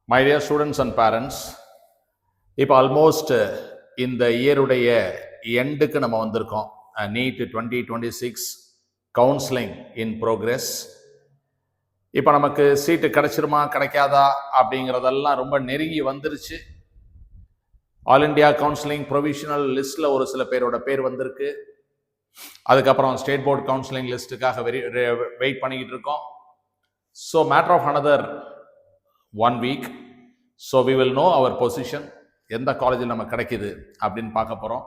My dear students and parents, இப்போ almost இந்த இயருடைய எண்டுக்கு நம்ம வந்திருக்கோம். NEET 2026 counselling in progress. இப்போ நமக்கு சீட்டு கிடைச்சிருமா கிடைக்காதா அப்படிங்கிறதெல்லாம் ரொம்ப நெருங்கி வந்துருச்சு. ஆல் இண்டியா கவுன்சிலிங் ப்ரொவிஷனல் லிஸ்ட்டில் ஒரு சில பேரோட பேர் வந்திருக்கு. அதுக்கப்புறம் ஸ்டேட் போர்டு கவுன்சிலிங் லிஸ்ட்டுக்காக வெயிட் பண்ணிக்கிட்டு இருக்கோம். So matter of another 1 week. So we will know our position, எந்த காலேஜில் நம்ம கிடைக்குது அப்படின்னு பார்க்க போகிறோம்.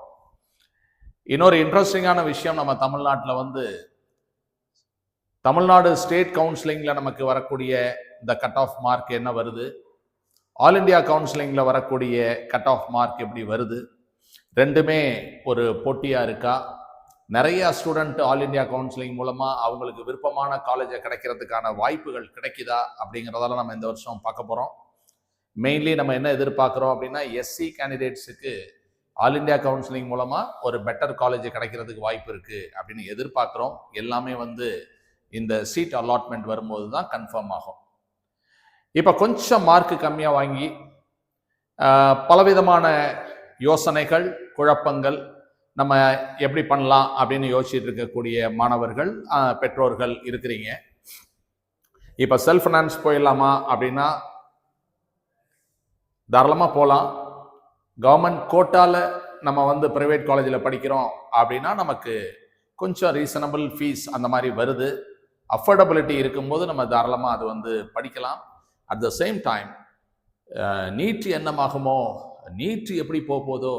இன்னொரு இன்ட்ரெஸ்டிங்கான விஷயம், நம்ம தமிழ்நாட்டில் தமிழ்நாடு ஸ்டேட் கவுன்சிலிங்கில் நமக்கு வரக்கூடிய இந்த கட் ஆஃப் மார்க் என்ன வருது, ஆல் இண்டியா கவுன்சிலிங்கில் வரக்கூடிய கட் ஆஃப் மார்க் எப்படி வருது, ரெண்டுமே ஒரு போட்டியாக இருக்கா? நிறைய ஸ்டூடெண்ட் ஆல் இண்டியா கவுன்சிலிங் மூலமாக அவங்களுக்கு விருப்பமான காலேஜை கிடைக்கிறதுக்கான வாய்ப்புகள் கிடைக்குதா அப்படிங்கிறதெல்லாம் நம்ம இந்த வருஷம் பார்க்க போகிறோம். மெயின்லி நம்ம என்ன எதிர்பார்க்குறோம் அப்படின்னா, எஸ்சி கேண்டிடேட்ஸுக்கு ஆல் இண்டியா கவுன்சிலிங் மூலமாக ஒரு பெட்டர் காலேஜ் கிடைக்கிறதுக்கு வாய்ப்பு இருக்குது அப்படின்னு எதிர்பார்க்குறோம். எல்லாமே இந்த சீட் அலாட்மெண்ட் வரும்போது தான் கன்ஃபார்ம் ஆகும். இப்போ கொஞ்சம் மார்க்கு கம்மியாக வாங்கி பலவிதமான யோசனைகள், குழப்பங்கள், நம்ம எப்படி பண்ணலாம் அப்படின்னு யோசிச்சுட்டு இருக்கக்கூடிய மாணவர்கள், பெற்றோர்கள் இருக்கிறீங்க. இப்போ செல்ஃப் ஃபினான்ஸ் போயிடலாமா அப்படின்னா தாராளமாக போகலாம். கவர்மெண்ட் கோட்டாவில் நம்ம ப்ரைவேட் காலேஜில் படிக்கிறோம் அப்படின்னா நமக்கு கொஞ்சம் ரீசனபிள் ஃபீஸ் அந்த மாதிரி வருது. அஃபோர்டபிலிட்டி இருக்கும்போது நம்ம தாராளமாக அது படிக்கலாம். At the same time NEET என்னமாகுமோ, நீட் எப்படி போதோ,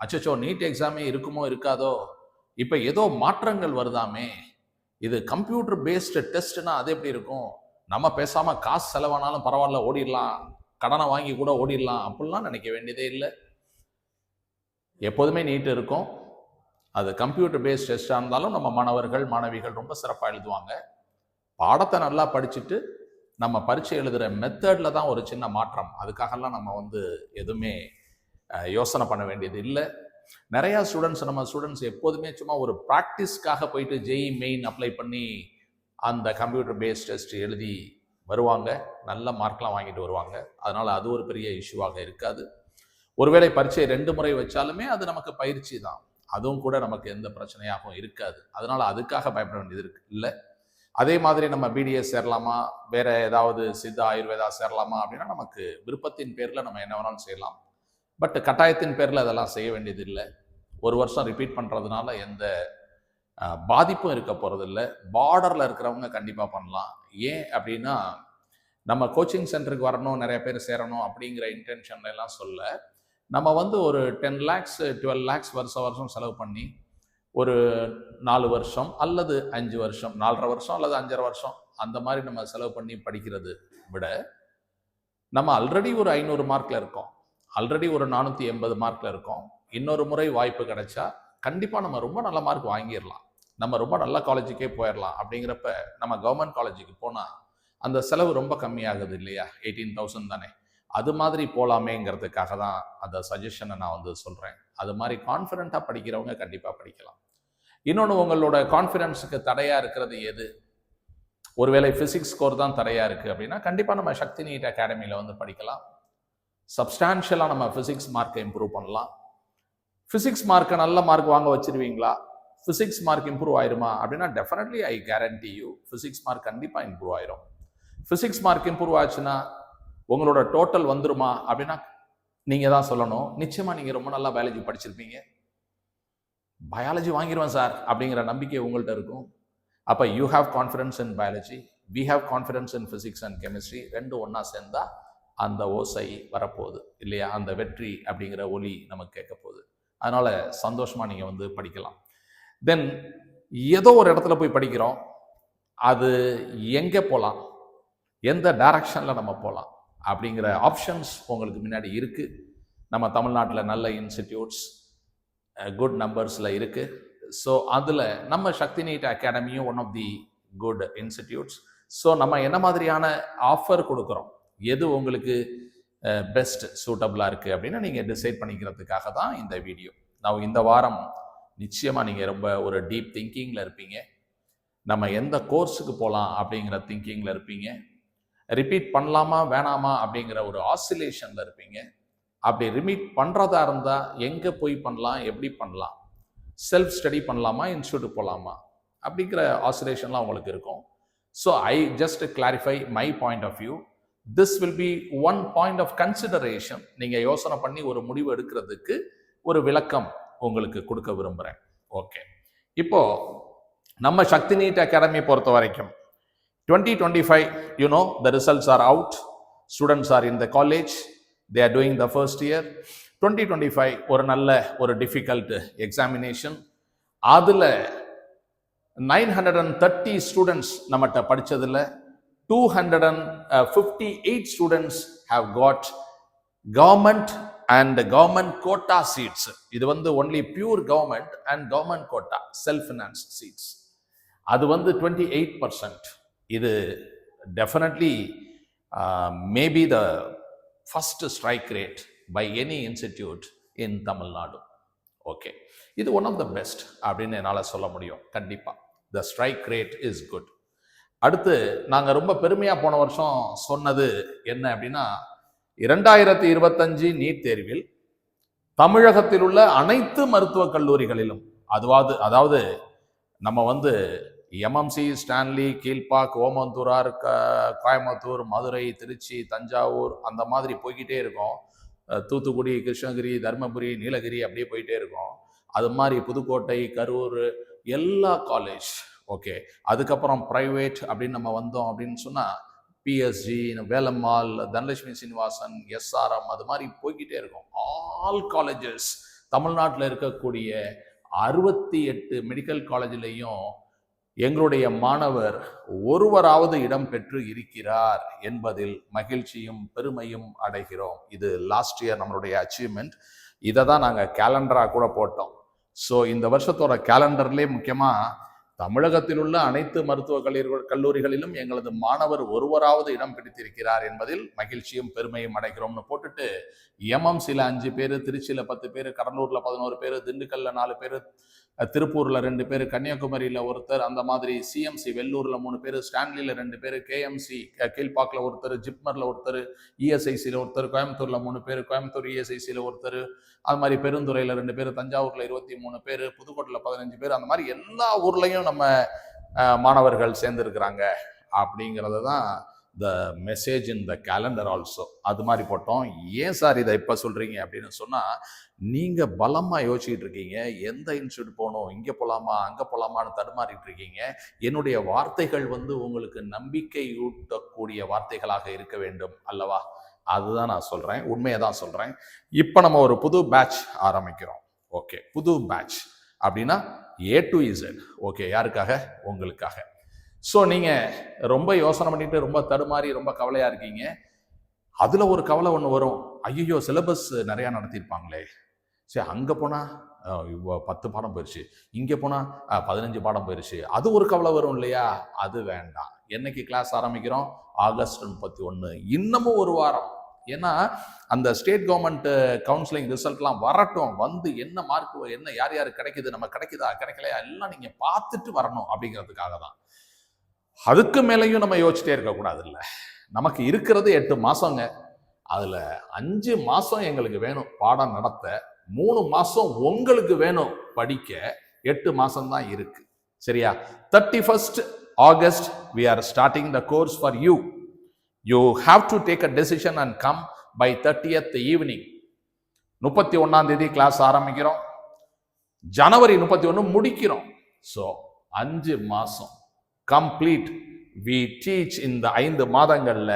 அச்சோ நீட் எக்ஸாமே இருக்குமோ இருக்காதோ, இப்போ ஏதோ மாற்றங்கள் வருதாமே, இது கம்ப்யூட்டர் பேஸ்டு டெஸ்ட்னா அது எப்படி இருக்கும், நம்ம பேசாமல் காசு செலவானாலும் பரவாயில்ல ஓடிடலாம், கடனை வாங்கி கூட ஓடிடலாம் அப்படிலாம் நினைக்க வேண்டியதே இல்லை. எப்போதுமே நீட் இருக்கும். அது கம்ப்யூட்டர் பேஸ்ட் டெஸ்டாக இருந்தாலும் நம்ம மாணவர்கள் மாணவிகள் ரொம்ப சிறப்பாக எழுதுவாங்க. பாடத்தை நல்லா படிச்சுட்டு நம்ம பரீட்சை எழுதுகிற மெத்தடில் தான் ஒரு சின்ன மாற்றம். அதுக்காகலாம் நம்ம எதுவுமே யோசனை பண்ண வேண்டியது இல்லை. நிறையா நம்ம ஸ்டூடெண்ட்ஸ் எப்போதுமே சும்மா ஒரு ப்ராக்டிஸ்க்காக போயிட்டு ஜெய் மெயின் அப்ளை பண்ணி அந்த கம்ப்யூட்டர் பேஸ்ட் டெஸ்ட் எழுதி வருவாங்க, நல்ல மார்க்லாம் வாங்கிட்டு வருவாங்க. அதனால் அது ஒரு பெரிய இஷ்யூவாக இருக்காது. ஒருவேளை பரீட்சை 2 முறை வச்சாலுமே அது நமக்கு பயிற்சி தான், அதுவும் கூட நமக்கு எந்த பிரச்சனையாகவும் இருக்காது. அதனால் அதுக்காக பயப்பட வேண்டியது இல்லை. அதே மாதிரி நம்ம பிடிஎஸ் சேரலாமா, வேற ஏதாவது சித்தா ஆயுர்வேதா சேரலாமா அப்படின்னா நமக்கு விருப்பத்தின் பேரில் நம்ம என்ன வேணாலும் செய்யலாம். பட் கட்டாயத்தின் பேரில் அதெல்லாம் செய்ய வேண்டியது இல்லை. ஒரு வருஷம் ரிப்பீட் பண்ணுறதுனால எந்த பாதிப்பும் இருக்க போகிறதில்ல. பார்டரில் இருக்கிறவங்க கண்டிப்பாக பண்ணலாம். ஏன் அப்படின்னா, நம்ம கோச்சிங் சென்டருக்கு வரணும், நிறைய பேர் சேரணும் அப்படிங்கிற இன்டென்ஷன்ல எல்லாம் சொல்ல, நம்ம ஒரு 10 lakhs 12 lakhs வருஷம் செலவு பண்ணி ஒரு 4 வருஷம் அல்லது 5 வருஷம், 4.5 வருஷம் அல்லது 5.5 வருஷம் அந்த மாதிரி நம்ம செலவு பண்ணி படிக்கிறது விட, நம்ம ஆல்ரெடி ஒரு 500 மார்க்கில் இருக்கோம், ஆல்ரெடி ஒரு 480 மார்க்கில் இருக்கோம். இன்னொரு முறை வாய்ப்பு கிடைச்சா கண்டிப்பாக நம்ம ரொம்ப நல்ல மார்க் வாங்கிடலாம், நம்ம ரொம்ப நல்ல காலேஜுக்கே போயிடலாம். அப்படிங்கிறப்ப நம்ம கவர்மெண்ட் காலேஜுக்கு போனால் அந்த செலவு ரொம்ப கம்மியாகுது இல்லையா, 18,000 தானே. அது மாதிரி போகலாமேங்கிறதுக்காக தான் அந்த சஜஷனை நான் சொல்கிறேன். அது மாதிரி கான்ஃபிடென்ட்டாக படிக்கிறவங்க கண்டிப்பாக படிக்கலாம். இன்னொன்று, உங்களோட கான்ஃபிடென்ஸுக்கு தடையாக இருக்கிறது எது? ஒருவேளை ஃபிசிக்ஸ் ஸ்கோர் தான் தடையாக இருக்குது அப்படின்னா கண்டிப்பாக நம்ம சக்தி நீட் அகாடமியில் படிக்கலாம். சப்ஸ்டான்ஷியலாக நம்ம ஃபிசிக்ஸ் மார்க்கை இம்ப்ரூவ் பண்ணலாம். ஃபிசிக்ஸ் மார்க்கை நல்ல மார்க் வாங்க வச்சிருவீங்களா, ஃபிசிக்ஸ் மார்க் இம்ப்ரூவ் ஆயிருமா அப்படின்னா definitely I guarantee you physics mark கண்டிப்பாக இம்ப்ரூவ் ஆயிரும். ஃபிசிக்ஸ் மார்க் இம்ப்ரூவ் ஆச்சுன்னா உங்களோட டோட்டல் வந்துருமா அப்படின்னா நீங்கள் தான் சொல்லணும். நிச்சயமாக நீங்கள் ரொம்ப நல்லா பயாலஜி படிச்சிருப்பீங்க, பயாலஜி வாங்கிடுவேன் சார் அப்படிங்கிற நம்பிக்கை உங்கள்கிட்ட இருக்கும். அப்போ you have confidence in biology, we have confidence in physics and chemistry. ரெண்டும் ஒன்றா சேர்ந்தா அந்த ஓசை வரப்போகுது இல்லையா, அந்த வெற்றி அப்படிங்கிற ஒலி நமக்கு கேட்க போகுது. அதனால் சந்தோஷமாக நீங்கள் படிக்கலாம். தென் ஏதோ ஒரு இடத்துல போய் படிக்கிறோம், அது எங்கே போகலாம், எந்த டைரக்ஷனில் நம்ம போகலாம் அப்படிங்கிற ஆப்ஷன்ஸ் உங்களுக்கு முன்னாடி இருக்குது. நம்ம தமிழ்நாட்டில் நல்ல இன்ஸ்டிடியூட்ஸ் குட் நம்பர்ஸில் இருக்குது. ஸோ அதில் நம்ம சக்தி நீட் அகாடமியும் one of the good institutes. So நம்ம என்ன மாதிரியான ஆஃபர் கொடுக்குறோம், எது உங்களுக்கு பெஸ்ட் சூட்டபிளாக இருக்குது அப்படின்னு நீங்கள் டிசைட் பண்ணிக்கிறதுக்காக தான் இந்த வீடியோ. நான் இந்த வாரம் நிச்சயமாக நீங்கள் ரொம்ப ஒரு டீப் திங்கிங்கில் இருப்பீங்க. நம்ம எந்த கோர்ஸுக்கு போகலாம் அப்படிங்கிற திங்கிங்கில் இருப்பீங்க. ரிப்பீட் பண்ணலாமா வேணாமா அப்படிங்கிற ஒரு ஆசிலேஷனில் இருப்பீங்க. அப்படி ரிப்பீட் பண்ணுறதா இருந்தால் எங்கே போய் பண்ணலாம், எப்படி பண்ணலாம், செல்ஃப் ஸ்டடி பண்ணலாமா, இன்ஸ்டியூட் போகலாமா அப்படிங்கிற ஆசிலேஷன்லாம் உங்களுக்கு இருக்கும். So I just clarify my point of view. This will be one point of consideration. நீங்கள் யோசனை பண்ணி ஒரு முடிவு எடுக்கிறதுக்கு ஒரு விளக்கம் உங்களுக்கு கொடுக்க விரும்புகிறேன். ஓகே, இப்போ நம்ம சக்தி நீட் அகாடமி பொறுத்த வரைக்கும் 2025, you know, the results are out. Students are in the college. They are doing the first year. 2025 ஒரு நல்ல ஒரு difficult examination. அதில் 930 students நம்மகிட்ட படித்ததில் 258 students have got government and government quota seats. இது வந்து only pure government and government quota self-financed seats. அது வந்து 28%. இது definitely maybe the first strike rate by any institute in Tamil Nadu. Okay, இது one of the best அப்படின்னு என்னால் சொல்ல முடியும். கண்டிப்பாக the strike rate is good. அடுத்து நாங்கள் ரொம்ப பெருமையாக போன வருஷம் சொன்னது என்ன அப்படின்னா, 2025 நீட் தேர்வில் தமிழகத்தில் உள்ள அனைத்து மருத்துவக் கல்லூரிகளிலும், அதாவது நம்ம வந்து எம்எம்சி, ஸ்டான்லி, கீழ்பாக், ஓமந்தூரார், கோயம்புத்தூர், மதுரை, திருச்சி, தஞ்சாவூர் அந்த மாதிரி போய்கிட்டே இருக்கோம். தூத்துக்குடி, கிருஷ்ணகிரி, தர்மபுரி, நீலகிரி அப்படியே போயிட்டே இருக்கோம். அது மாதிரி புதுக்கோட்டை, கரூர் எல்லா காலேஜ். ஓகே, அதுக்கப்புறம் ப்ரைவேட் அப்படின்னு நம்ம வந்தோம் அப்படின்னு சொன்னால் பிஎஸ்ஜி, வேலம்மாள், தனலட்சுமி சீனிவாசன், எஸ்ஆர்எம் அது மாதிரி போய்கிட்டே இருக்கும். ஆல் காலேஜஸ் தமிழ்நாட்டில் இருக்கக்கூடிய 68 மெடிக்கல் காலேஜ்லேயும் எங்களுடைய மாணவர் ஒருவராவது இடம் பெற்று இருக்கிறார் என்பதில் மகிழ்ச்சியும் பெருமையும் அடைகிறோம். இது லாஸ்ட் இயர் நம்மளுடைய அச்சீவ்மெண்ட். இதை தான் நாங்கள் கேலண்டராக கூட போட்டோம். ஸோ இந்த வருஷத்தோட கேலண்டர்லேயே முக்கியமாக தமிழகத்தில் உள்ள அனைத்து மருத்துவக் கல்லூரிகளிலும் எங்களது மாணவர் ஒருவராவது இடம் பிடித்திருக்கிறார் என்பதில் மகிழ்ச்சியும் பெருமையும் அடைகிறோம்னு போட்டுட்டு, எம்எம்சியில் 5 பேர், திருச்சியில் 10 பேர், கடலூரில் 11 பேர், திண்டுக்கல்ல 4 பேர், திருப்பூரில் 2 பேர், கன்னியாகுமரியில் ஒருத்தர், அந்த மாதிரி சிஎம்சி வெள்ளூரில் 3 பேர், ஸ்டான்லியில் 2 பேர், கேஎம்சி கீழ்பாக்கில் ஒருத்தர், ஜிப்மரில் ஒருத்தர், இஎஸ்ஐசியில் ஒருத்தர், கோயம்புத்தூரில் 3 பேர், கோயம்புத்தூர் இஎஸ்ஐசியில் ஒருத்தர், அது மாதிரி பெருந்துறையில் 2 பேர், தஞ்சாவூரில் 23 பேர், புதுக்கோட்டையில் 15 பேர், அந்த மாதிரி எல்லா ஊர்லேயும் நம்ம மாணவர்கள் சேர்ந்துருக்கிறாங்க அப்படிங்கிறது தான் the message in the calendar also. அது மாதிரி போட்டோம். ஏன் சார் இதை இப்போ சொல்கிறீங்க அப்படின்னு சொன்னால், நீங்கள் பலமாக யோசிச்சுட்டு இருக்கீங்க, எந்த இன்ஸ்டியூட் போகணும், இங்கே போகலாமா அங்கே போகலாமான்னு தடுமாறிட்டு இருக்கீங்க. என்னுடைய வார்த்தைகள் வந்து உங்களுக்கு நம்பிக்கை ஊட்டக்கூடிய வார்த்தைகளாக இருக்க வேண்டும் அல்லவா? அதுதான் நான் சொல்கிறேன், உண்மையை தான் சொல்கிறேன். இப்போ நம்ம ஒரு புது பேட்ச் ஆரம்பிக்கிறோம். ஓகே, புது பேட்ச் அப்படின்னா A to Z. ஓகே, யாருக்காக? உங்களுக்காக. ஸோ நீங்கள் ரொம்ப யோசனை பண்ணிட்டு ரொம்ப தடுமாறி ரொம்ப கவலையாக இருக்கீங்க. அதில் ஒரு கவலை ஒன்று வரும், ஐயோ சிலபஸ் நிறையா நடத்தியிருப்பாங்களே, சரி அங்கே போனால் 10 பாடம் போயிடுச்சு, இங்கே போனால் 15 பாடம் போயிடுச்சு, அது ஒரு கவலை வரும் இல்லையா? அது வேண்டாம். என்னைக்கு கிளாஸ் ஆரம்பிக்கிறோம்? ஆகஸ்ட் 31. இன்னமும் ஒரு வாரம். ஏன்னா அந்த ஸ்டேட் கவர்மெண்ட் கவுன்சிலிங் ரிசல்ட்லாம் வரட்டும், வந்து என்ன மார்க், என்ன யார் யார் கிடைக்குது, நம்ம கிடைக்குதா கிடைக்கலையா எல்லாம் நீங்கள் பார்த்துட்டு வரணும் அப்படிங்கிறதுக்காக தான். அதுக்கு மேலேயும் நம்ம யோசிச்சுட்டே இருக்கக்கூடாது. இல்லை, நமக்கு இருக்கிறது 8 மாதங்க. அதில் 5 மாதம் எங்களுக்கு வேணும் பாடம் நடத்த, 3 மாதம் உங்களுக்கு வேணும் படிக்க, 8 மாதம் தான் இருக்கு. சரியா? 31st August we are starting the course for you. You have to take a decision and come by 30th evening. 31ஆம் தேதி கிளாஸ் ஆரம்பிக்கிறோம், ஜனவரி 31 முடிக்கிறோம். ஸோ 5 மாதம் கம்ப்ளீட். we teach இந்த 5 மாதங்களில்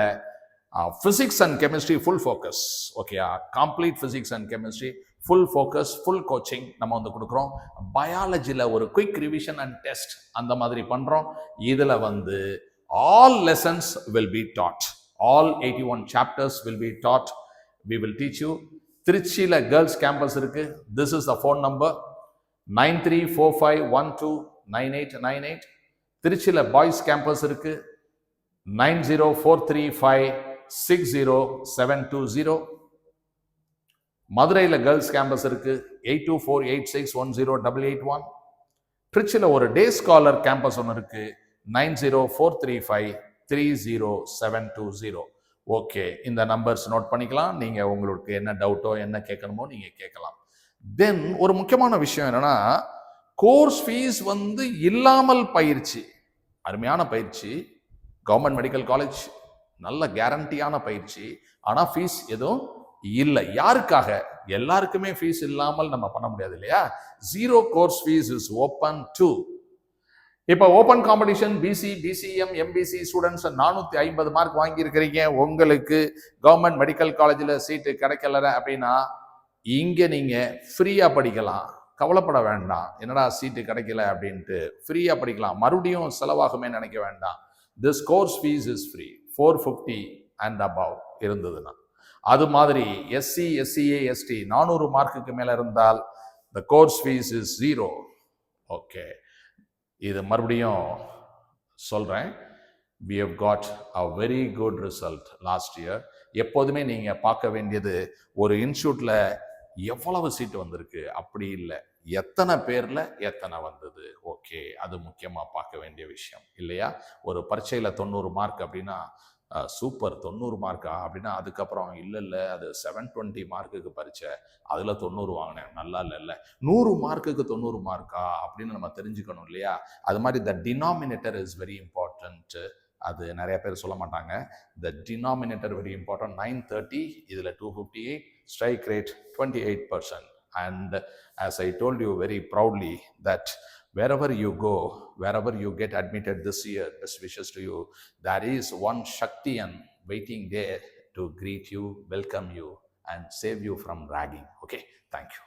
physics and chemistry full focus. Okay, complete physics and chemistry full focus, full coaching நம்ம வந்து கொடுக்குறோம். பயாலஜியில் ஒரு குயிக் ரிவிஷன் அண்ட் டெஸ்ட் அந்த மாதிரி பண்ணுறோம். இதில் வந்து all lessons will be taught. All 81 chapters will be taught. We will teach you. திருச்சியில் கேர்ள்ஸ் கேம்பஸ் இருக்கு. This is the phone number 9345129898. திருச்சியில் பாய்ஸ் கேம்பஸ் இருக்கு 9043560720. மதுரையில் கேர்ள்ஸ் கேம்பஸ் இருக்கு 8248610881. திருச்சியில் ஒரு டே ஸ்காலர் கேம்பஸ் ஒன்று இருக்கு 90435 30720. ஓகே, இந்த நம்பர்ஸ் நோட் பண்ணிக்கலாம். நீங்கள் உங்களுக்கு என்ன டவுட்டோ என்ன கேட்கணுமோ நீங்கள் கேட்கலாம். தென் ஒரு முக்கியமான விஷயம் என்னன்னா, கோர்ஸ் ஃபீஸ் இல்லாமல் பயிற்சி, அருமையான பயிற்சி, கவர்மெண்ட் மெடிக்கல் காலேஜ், நல்ல கேரண்டியான பயிற்சி. ஆனால் ஃபீஸ் எதுவும் இல்லை. யாருக்காக? எல்லாருக்குமே ஃபீஸ் இல்லாமல் நம்ம பண்ண முடியாது இல்லையா? Zero course fees is open to. இப்போ open competition BC, BCM, MBC students 450 mark வாங்கியிருக்கிறீங்க, உங்களுக்கு கவர்மெண்ட் மெடிக்கல் காலேஜில் சீட்டு கிடைக்கல அப்படின்னா இங்கே நீங்கள் ஃப்ரீயாக படிக்கலாம். கவலைப்பட வேண்டாம், என்னடா சீட்டு கிடைக்கல அப்படின்ட்டு. ஃப்ரீயாக படிக்கலாம், மறுபடியும் செலவாகுமே நினைக்க வேண்டாம். This course fees is free. 450 and above இருந்ததுன்னா. அது மாதிரி எஸ்சி, எஸ்சிஏ, எஸ்டி 400 மார்க்குக்கு மேலே இருந்தால் the course fees is 0. Okay, இது மறுபடியும் சொல்கிறேன். we have got a very good result last year. எப்போதுமே நீங்கள் பார்க்க வேண்டியது ஒரு இன்ஸ்டியூட்டில் எவ்வளவு சீட்டு வந்திருக்கு அப்படி இல்லை, எத்தனை பேரில் எத்தனை வந்தது. ஓகே, அது முக்கியமாக பார்க்க வேண்டிய விஷயம் இல்லையா? ஒரு பரீட்சையில் 90 மார்க் அப்படின்னா சூப்பர், 90 மார்க்கா அப்படின்னா அதுக்கப்புறம் இல்லை அது 720 மார்க்குக்கு பரீட்சை, அதில் 90 வாங்கினேன், நல்லா இல்லை 100 மார்க்குக்கு 90 மார்க்கா அப்படின்னு நம்ம தெரிஞ்சுக்கணும் இல்லையா? அது மாதிரி த டினாமினேட்டர் இஸ் வெரி இம்பார்ட்டன்ட். அது நிறைய பேர் சொல்ல மாட்டாங்க. த டினாமினேட்டர் வெரி இம்பார்ட்டன்ட். 930, இதில் 258, strike rate 28%. And as I told you very proudly that wherever you go, wherever you get admitted this year, best wishes to you. There is one Shaktiyan waiting there to greet you, welcome you, and save you from ragging. Okay, thank you.